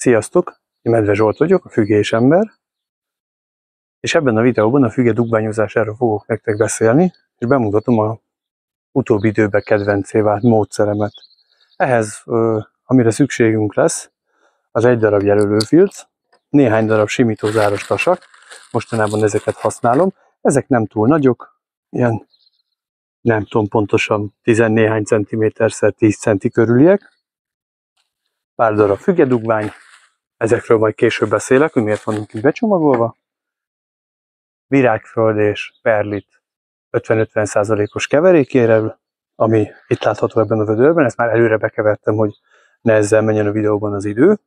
Sziasztok! Én Medve Zsolt vagyok, a fügés ember, és ebben a videóban a füge dugványozásáról fogok nektek beszélni, és bemutatom a utóbbi időben kedvencé vált módszeremet. Ehhez, amire szükségünk lesz, az egy darab jelölőfilc, néhány darab simítózáros tasak, mostanában ezeket használom. Ezek nem túl nagyok, ilyen nem tudom pontosan 10 néhány centiméter x 10 centi körüliek, pár darab fügedugvány, ezekről majd később beszélek, hogy miért vannak így becsomagolva. Virágföld és perlit 50-50%-os keverékéről, ami itt látható ebben a vödörben, ezt már előre bekevertem, hogy ne ezzel menjen a videóban az idő.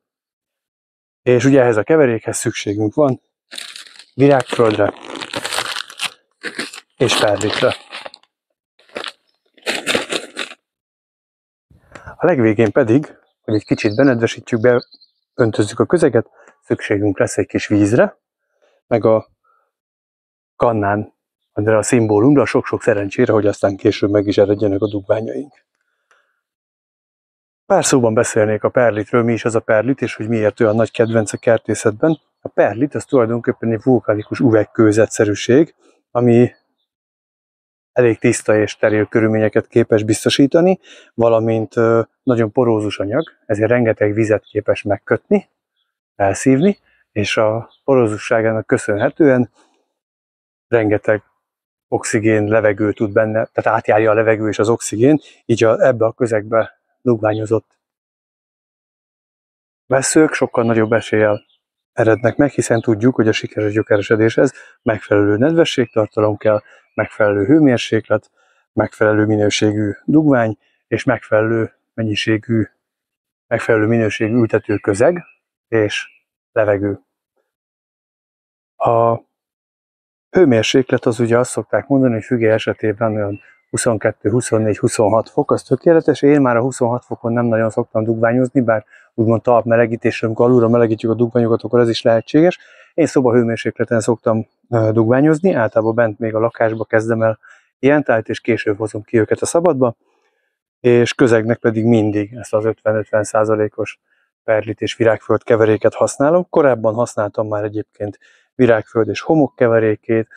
És ugye ehhez a keverékhez szükségünk van virágföldre és perlitre. A legvégén pedig, hogy egy kicsit benedvesítjük, beöntözzük a közeget, szükségünk lesz egy kis vízre, meg a kannán, de a szimbólumra, sok-sok szerencsére, hogy aztán később meg is eredjenek a dugványaink. Pár szóban beszélnék a perlitről, mi is az a perlit, és hogy miért olyan nagy kedvenc a kertészetben. A perlit az tulajdonképpen egy vulkanikus üvegkőzetszerűség, ami elég tiszta és steril körülményeket képes biztosítani, valamint nagyon porózus anyag, ezért rengeteg vizet képes megkötni, elszívni, és a porózusságának köszönhetően rengeteg oxigén, levegő tud benne, tehát átjárja a levegő és az oxigén, így ebbe a közegbe dugványozott vesszők sokkal nagyobb eséllyel erednek meg, hiszen tudjuk, hogy a sikeres gyökeresedéshez megfelelő nedvességtartalom kell, megfelelő hőmérséklet, megfelelő minőségű dugvány és megfelelő minőségű ültető közeg és levegő. A hőmérséklet az ugye azt szokták mondani, hogy füge esetében olyan 22, 24, 26 fok, az tökéletes. Én már a 26 fokon nem nagyon szoktam dugványozni, bár úgymond talpmelegítésre, amikor alulra melegítjük a dugványokat, akkor ez is lehetséges. Én szobahőmérsékleten szoktam dugványozni, általában bent még a lakásba kezdem el ilyen tájt, és később hozom ki őket a szabadba, és közegnek pedig mindig ezt az 50-50%-os perlit és virágföld keveréket használom. Korábban használtam már egyébként virágföld és homok keverékét,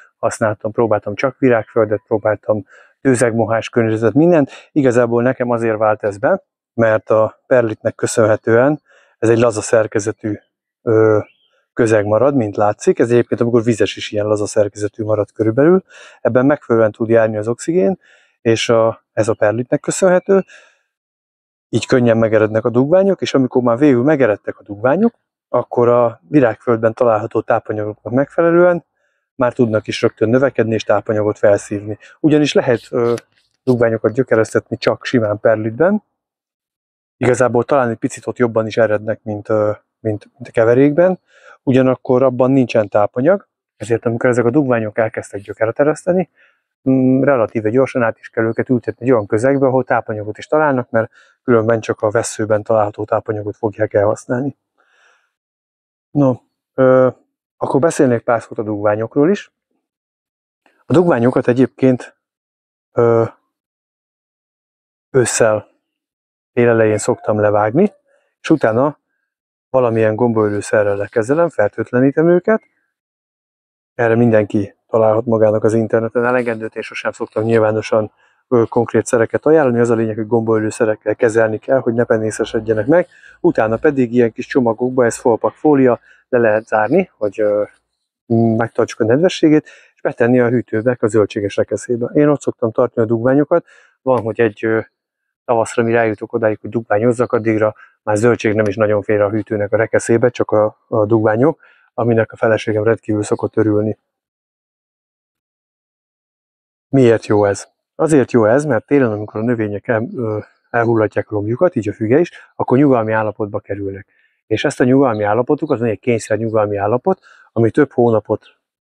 próbáltam csak virágföldet, próbáltam tőzegmohás környezetet, mindent. Igazából nekem azért vált ez be, mert a perlitnek köszönhetően ez egy laza szerkezetű közeg marad, mint látszik. Ez egyébként, amikor vizes is ilyen laza szerkezetű marad körülbelül. Ebben megfelelően tud járni az oxigén, és ez a perlitnek köszönhető. Így könnyen megerednek a dugványok, és amikor már végül megeredtek a dugványok, akkor a virágföldben található tápanyagoknak megfelelően már tudnak is rögtön növekedni és tápanyagot felszívni. Ugyanis lehet dugványokat gyökeresztetni csak simán perlitben. Igazából talán egy picit ott jobban is erednek, mint a keverékben. Ugyanakkor abban nincsen tápanyag, ezért amikor ezek a dugványok elkezdtek gyökeret ereszteni, relatíve gyorsan át is kell őket ültetni egy olyan közegbe, ahol tápanyagot is találnak, mert különben csak a vesszőben található tápanyagot fogják elhasználni. No, akkor beszélnék pár szót a dugványokról is. A dugványokat egyébként ősszel tél elején szoktam levágni, és utána valamilyen gombaölőszerrel lekezelem, fertőtlenítem őket. Erre mindenki találhat magának az interneten elegendőt, és sosem szoktam nyilvánosan konkrét szereket ajánlani. Az a lényeg, hogy gombaölőszerekkel kezelni kell, hogy ne penészesedjenek meg. Utána pedig ilyen kis csomagokba, ez folpak fólia, le lehet zárni, hogy megtartsuk a nedvességét, és betenni a hűtőbe, a zöldséges rekeszébe. Én ott szoktam tartani a dugványokat. Van, hogy egy tavaszra, mire eljutok odáig, hogy dugványozzak, addigra már zöldség nem is nagyon fér a hűtőnek a rekeszébe, csak a dugványok, aminek a feleségem rendkívül szokott örülni. Miért jó ez? Azért jó ez, mert télen, amikor a növények elhullatják a lombjukat, így a füge is, akkor nyugalmi állapotba kerülnek. És ezt a nyugalmi állapotuk, az egy kényszer nyugalmi állapot, ami több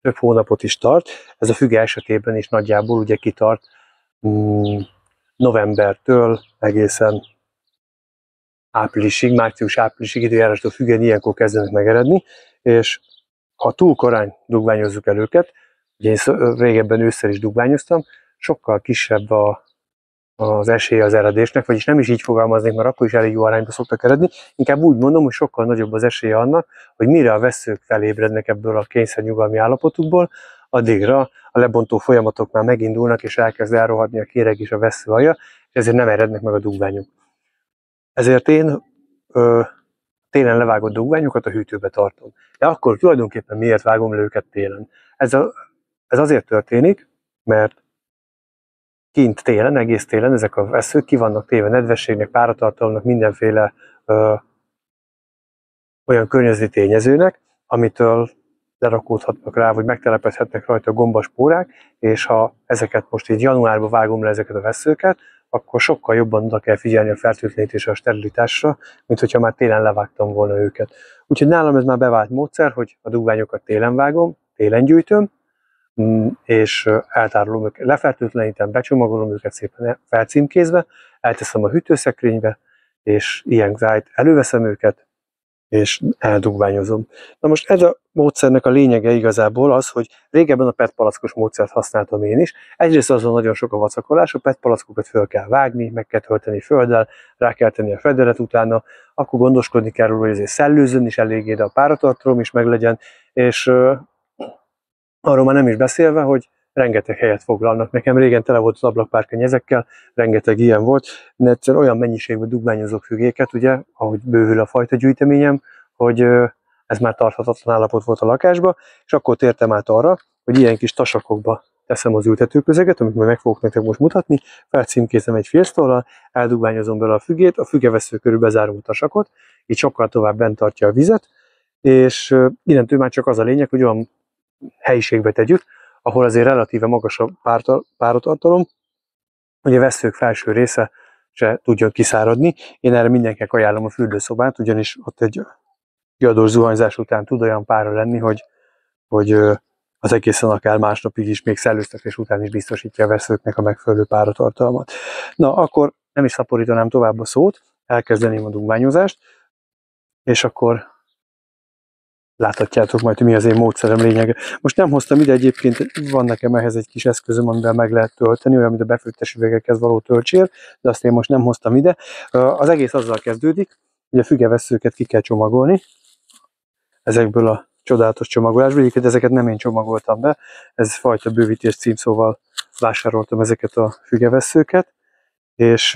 hónapot is tart. Ez a füge esetében is nagyjából ugye kitart novembertől egészen áprilisig, március-áprilisig időjárásról függően ilyenkor kezdenek megeredni, és ha túl korán dugványozzuk el őket, ugye én régebben ősszel is dugványoztam, sokkal kisebb a az esélye az eredésnek, vagyis nem is így fogalmaznék, mert akkor is elég jó arányba szoktak eredni, inkább úgy mondom, hogy sokkal nagyobb az esélye annak, hogy mire a vesszők felébrednek ebből a kényszernyugalmi állapotukból, addigra a lebontó folyamatok már megindulnak, és elkezd elrohadni a kéreg és a vessző alja, és ezért nem erednek meg a dugványok. Ezért én télen levágott dugványokat a hűtőbe tartom. De akkor tulajdonképpen miért vágom le őket télen? Ez azért történik, mert kint télen, egész télen ezek a veszők ki vannak téve nedvességnek, páratartalomnak, mindenféle olyan környezeti tényezőnek, amitől lerakódhatnak rá, vagy megtelepedhetnek rajta gombaspórák, és ha ezeket most így januárban vágom le ezeket a veszőket, akkor sokkal jobban oda kell figyelni a fertőtlenítésre, a sterilitásra, mint hogyha már télen levágtam volna őket. Úgyhogy nálam ez már bevált módszer, hogy a dugványokat télen vágom, télen gyűjtöm, és eltárolom őket, lefertőtlenítem, becsomagolom őket szépen felcímkézve, elteszem a hűtőszekrénybe, és ilyen zájt előveszem őket, és eldugványozom. Na most ez a módszernek a lényege igazából az, hogy régebben a PET palackos módszert használtam én is. Egyrészt azon nagyon sok a vacakolás, a PET palackokat föl kell vágni, meg kell tölteni földdel, rá kell tenni a federet utána, akkor gondoskodni kell róla, hogy azért szellőzön is eléggé, de a páratartalom is meglegyen, és arról már nem is beszélve, hogy rengeteg helyet foglalnak. Nekem régen tele volt az ablakpárkány ezekkel, rengeteg ilyen volt, de egyszerűen olyan mennyiségben dugványozok fügéket, ugye, ahogy bővül a fajta gyűjteményem, hogy ez már tarthatatlan állapot volt a lakásba, és akkor tértem át arra, hogy ilyen kis tasakokba teszem az ültetőközeget, amit majd meg fogok nektek most mutatni, felcímkézem egy félsztollal, eldugványozom bele a fügét, a fügevesző körül bezárom a tasakot, így sokkal tovább bent tartja a vizet, és innentől már csak az a lényeg, hogy olyan helyiségbe tegyük, ahol azért relatíve magas a páratartalom, hogy a vesszők felső része se tudjon kiszáradni. Én erre mindenkinek ajánlom a fürdőszobát, ugyanis ott egy diadós zuhanyzás után tud olyan pára lenni, hogy az egészen akár másnapig is, még szellőztetés után is biztosítja a vesszőknek a megfelelő páratartalmat. Na, akkor nem is szaporítanám tovább a szót, elkezdeném a dugványozást, és akkor láthatjátok majd, hogy mi az én módszerem lényege. Most nem hoztam ide, egyébként van nekem ehhez egy kis eszközöm, amivel meg lehet tölteni, olyan, mint a befőttes üvegekhez való töltsér, de azt én most nem hoztam ide. Az egész azzal kezdődik, hogy a fügevesszőket ki kell csomagolni, ezekből a csodálatos csomagolásból, egyébként ezeket nem én csomagoltam be, ez fajta bővítés címszóval vásároltam ezeket a fügevesszőket, és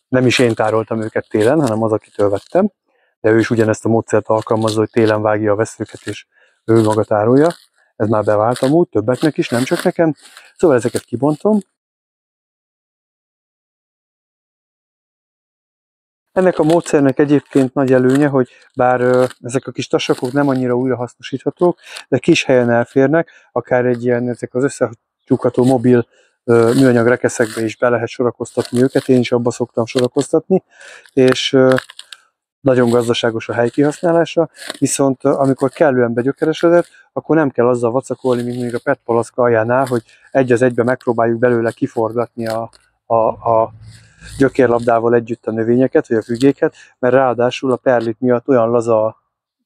nem is én tároltam őket télen, hanem az, akitől vettem, de ő is ugyanezt a módszert alkalmazza, hogy télen vágja a veszőket, és ő maga tárolja. Ez már bevált amúgy, többeknek is, nem csak nekem. Szóval ezeket kibontom. Ennek a módszernek egyébként nagy előnye, hogy bár ezek a kis tasakok nem annyira újrahasznosíthatók, de kis helyen elférnek, akár egy ilyen, ezek az összecsukható mobil műanyag rekeszekbe is be lehet sorakoztatni őket, én is abba szoktam sorakoztatni, és nagyon gazdaságos a helykihasználása, viszont amikor kellően begyökeresedett, akkor nem kell azzal vacakolni, mint mondjuk a PET palack aljánál, hogy egy az egybe megpróbáljuk belőle kiforgatni a gyökérlabdával együtt a növényeket, vagy a fügéket, mert ráadásul a perlit miatt olyan laza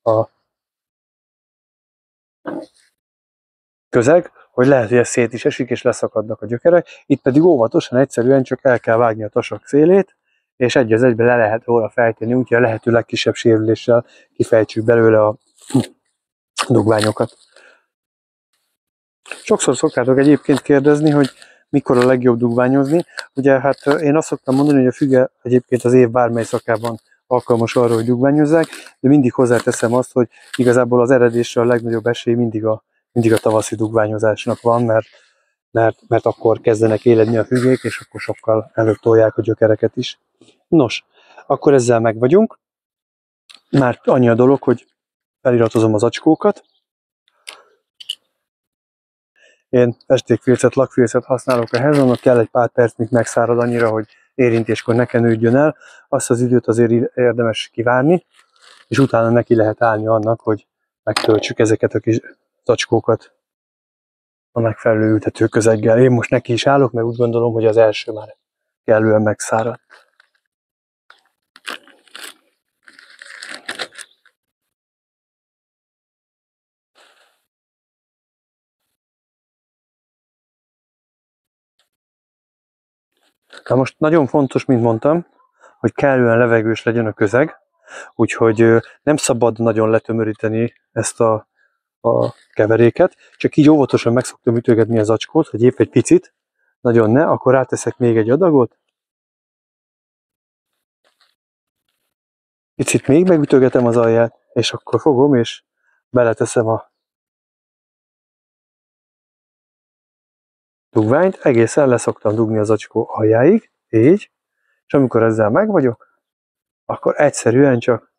a közeg, hogy lehet, hogy ez szét is esik, és leszakadnak a gyökerek. Itt pedig óvatosan, egyszerűen csak el kell vágni a tasak szélét, és egy az egybe le lehet róla fejteni, úgyhogy a lehető legkisebb sérüléssel kifejtsük belőle a dugványokat. Sokszor szoktátok egyébként kérdezni, hogy mikor a legjobb dugványozni. Ugye hát én azt szoktam mondani, hogy a füge egyébként az év bármely szakában alkalmas arra, hogy dugványozzák, de mindig hozzáteszem azt, hogy igazából az eredésre a legnagyobb esély mindig a tavaszi dugványozásnak van, mert akkor kezdenek éledni a fügék, és akkor sokkal előbb tolják a gyökereket is. Nos, akkor ezzel meg vagyunk. Már annyi a dolog, hogy feliratozom az acskókat. Én festékfilcet, lakfilcet használok ehhez, annak kell egy pár perc, míg megszárad annyira, hogy érintéskor ne kenődjön el. Azt az időt azért érdemes kivárni, és utána neki lehet állni annak, hogy megtöltsük ezeket a kis zacskókat a megfelelő ültetőközeggel. Én most neki is állok, mert úgy gondolom, hogy az első már kellően megszárad. Na most nagyon fontos, mint mondtam, hogy kellően levegős legyen a közeg, úgyhogy nem szabad nagyon letömöríteni ezt a keveréket, csak így óvatosan meg szoktam ütögetni az zacskót, hogy épp egy picit, nagyon ne, akkor ráteszek még egy adagot, picit még megütögetem az alját, és akkor fogom, és beleteszem a dugványt, egészen leszoktam dugni az zacskó aljáig, így, és amikor ezzel meg vagyok, akkor egyszerűen csak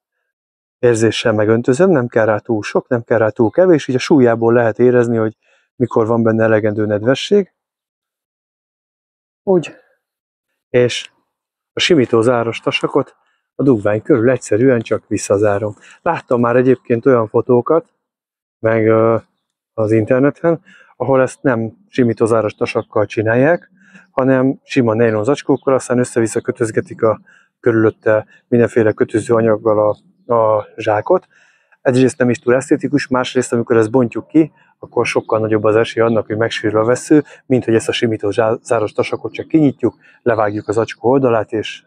érzéssel megöntözöm, nem kell rá túl sok, nem kell rá túl kevés, így a súlyából lehet érezni, hogy mikor van benne elegendő nedvesség, úgy, és a simító záros tasakot a dugvány körül egyszerűen csak visszazárom. Láttam már egyébként olyan fotókat, meg az interneten, ahol ezt nem simítózáros tasakkal csinálják, hanem sima nylon zacskókkal, aztán össze-vissza kötözgetik a körülötte mindenféle kötöző anyaggal a zsákot. Egyrészt nem is túl esztétikus, másrészt amikor ezt bontjuk ki, akkor sokkal nagyobb az esély annak, hogy megsérül a vessző, mint hogy ezt a simító záros tasakot csak kinyitjuk, levágjuk az zacskó oldalát, és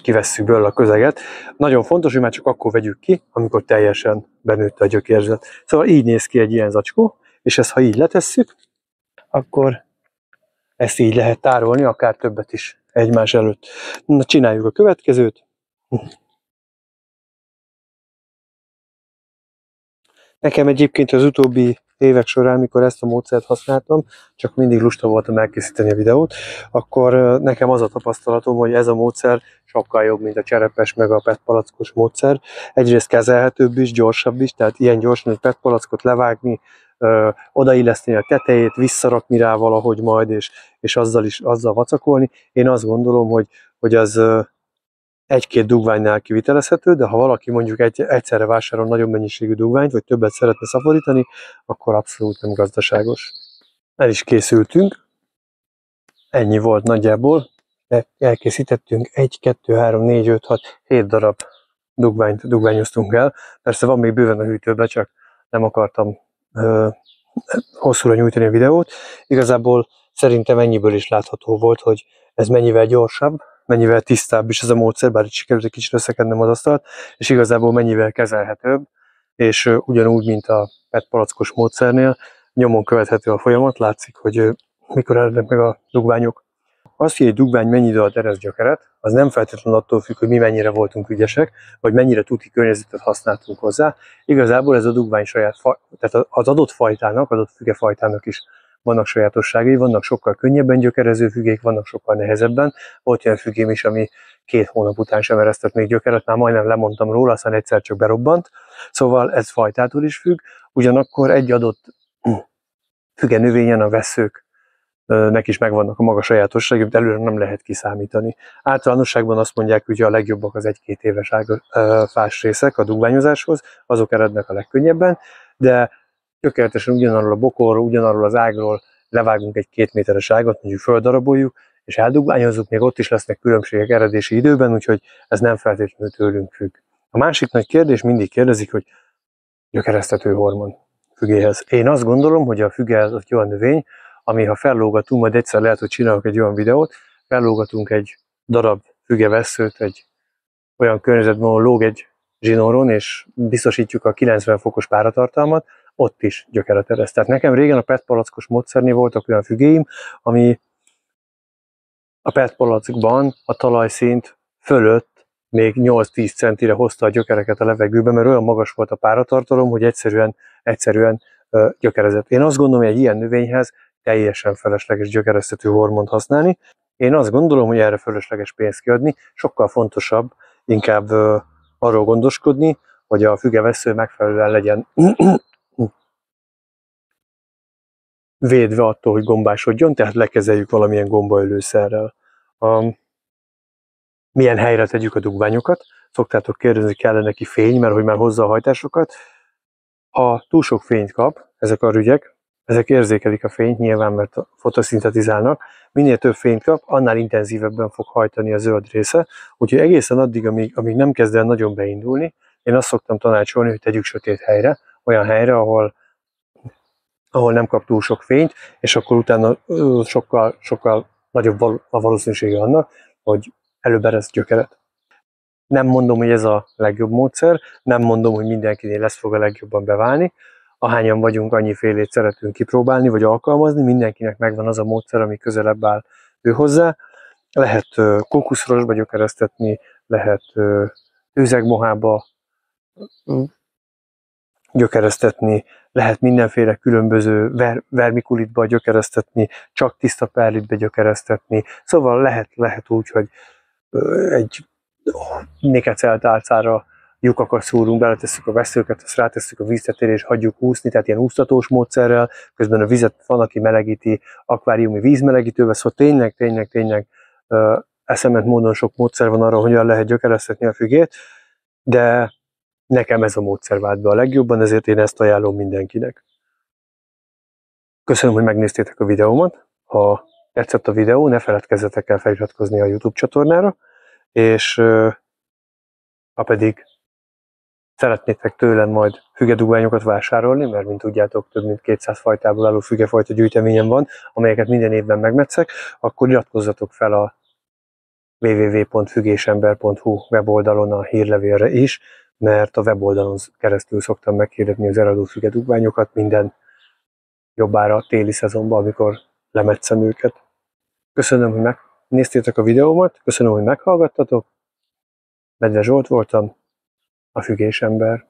kivesszük belőle a közeget. Nagyon fontos, hogy már csak akkor vegyük ki, amikor teljesen benőtt a gyökérzet. Szóval így néz ki egy ilyen zacskó, és ezt ha így letesszük, akkor ezt így lehet tárolni, akár többet is egymás előtt. Na, csináljuk a következőt. Nekem egyébként az utóbbi évek során, mikor ezt a módszert használtam, csak mindig lusta voltam elkészíteni a videót, akkor nekem az a tapasztalatom, hogy ez a módszer sokkal jobb, mint a cserepes meg a PET palackos módszer. Egyrészt kezelhetőbb is, gyorsabb is, tehát ilyen gyorsan egy PET palackot levágni, odailleszteni a tetejét, visszarakni rá valahogy majd, és azzal vacakolni. Én azt gondolom, hogy az egy-két dugványnál kivitelezhető, de ha valaki mondjuk egyszerre vásárol nagyobb mennyiségű dugványt, vagy többet szeretne szaporítani, akkor abszolút nem gazdaságos. El is készültünk, ennyi volt nagyjából, elkészítettünk 1, 2, 3, 4, 5, 6, 7 darab dugványoztunk el. Persze van még bőven a hűtőben, csak nem akartam hosszúra nyújtani a videót. Igazából szerintem ennyiből is látható volt, hogy ez mennyivel gyorsabb, mennyivel tisztább is ez a módszer, bár itt sikerült egy kicsit összekednem az asztalt, és igazából mennyivel kezelhetőbb, és ugyanúgy, mint a PET palackos módszernél, nyomon követhető a folyamat, látszik, hogy mikor erednek meg a dugványok. Az, hogy egy dugvány mennyi idő alatt ereszt gyökeret, az nem feltétlenül attól függ, hogy mi mennyire voltunk ügyesek, vagy mennyire tuti környezetet használtunk hozzá. Igazából ez a dugvány tehát az adott fajtának, adott fügefajtának is vannak sajátosságai, vannak sokkal könnyebben gyökerező fügék, vannak sokkal nehezebben. Volt olyan fügém is, ami 2 hónap után sem eresztett még gyökeret, már majdnem lemondtam róla, aztán egyszer csak berobbant. Szóval ez fajtától is függ, ugyanakkor egy adott füge növényen a vesszőknek is megvannak a maga sajátosságai, amit előre nem lehet kiszámítani. Általánosságban azt mondják, hogy a legjobbak az 1-2 éves fás részek a dugványozáshoz, azok erednek a legkönnyebben, de tökéletesen ugyanarról a bokorról, ugyanarról az ágról levágunk egy 2 méteres ágat, mondjuk földaraboljuk, és eldugványozzuk, még ott is lesznek különbségek eredési időben, úgyhogy ez nem feltétlenül tőlünk függ. A másik nagy kérdés, mindig kérdezik, hogy gyökeresztető hormon fügéhez. Én azt gondolom, hogy a füge az egy olyan növény, ami ha fellógatunk, majd egyszer lehet, hogy csinálok egy olyan videót, fellógatunk egy darab fügevesszőt egy olyan környezetben, ahol lóg egy zsinóron, és biztosítjuk a 90 fokos páratartalmat, ott is gyökeret ereszt. Tehát nekem régen a PET palackos módszernél voltak olyan fügéim, ami a PET palackban a talajszint fölött még 8-10 centire hozta a gyökereket a levegőbe, mert olyan magas volt a páratartalom, hogy egyszerűen gyökerezett. Én azt gondolom, hogy egy ilyen növényhez teljesen felesleges gyökeresztető hormont használni. Én azt gondolom, hogy erre fölösleges pénzt kiadni, sokkal fontosabb inkább arról gondoskodni, hogy a fügevessző megfelelően legyen védve attól, hogy gombásodjon, tehát lekezeljük valamilyen gombaölőszerrel. Milyen helyre tegyük a dugványokat? Szoktátok kérdezni, kell neki fény, mert hogy már hozza a hajtásokat. Ha túl sok fényt kap, ezek a rügyek, ezek érzékelik a fényt, nyilván, mert fotoszintetizálnak. Minél több fényt kap, annál intenzívebben fog hajtani a zöld része. Úgyhogy egészen addig, amíg nem kezd el nagyon beindulni, én azt szoktam tanácsolni, hogy tegyük sötét helyre, olyan helyre, ahol nem kap túl sok fényt, és akkor utána sokkal nagyobb a valószínűsége annak, hogy előbb ereszt gyökeret. Nem mondom, hogy ez a legjobb módszer, nem mondom, hogy mindenkinél lesz fog a legjobban beválni. Ahányan vagyunk, annyifélét szeretünk kipróbálni, vagy alkalmazni, mindenkinek megvan az a módszer, ami közelebb áll ő hozzá. Lehet kókuszrostba gyökeresztetni, lehet őzegmohába gyökeresztetni, lehet mindenféle különböző vermikulitba gyökeresztetni, csak tiszta perlitbe gyökeresztetni. Szóval lehet úgy, hogy egy nékecelt álcára lyukakat szúrunk, beletesszük a veszőket, azt rátesszük a víztetérre és hagyjuk úszni, tehát ilyen úsztatós módszerrel, közben a vizet van, aki melegíti akváriumi vízmelegítővel, szóval tényleg eszement módon sok módszer van arra, hogyan lehet gyökeresztetni a fügét, de nekem ez a módszer vált be a legjobban, ezért én ezt ajánlom mindenkinek. Köszönöm, hogy megnéztétek a videómat. Ha tetszett a videó, ne feledkezzetek el feliratkozni a YouTube csatornára, és ha pedig szeretnétek tőlem majd fügedugványokat vásárolni, mert mint tudjátok, több mint 200 fajtából álló fügefajta gyűjteményem van, amelyeket minden évben megmetszek, akkor iratkozzatok fel a www.fügesember.hu weboldalon a hírlevélre is, mert a weboldalon keresztül szoktam meghirdetni az eladó fügedugványokat minden jobbára téli szezonban, amikor lemetszem őket. Köszönöm, hogy megnéztétek a videómat, köszönöm, hogy meghallgattatok. Medve Zsolt voltam, a Fügésember.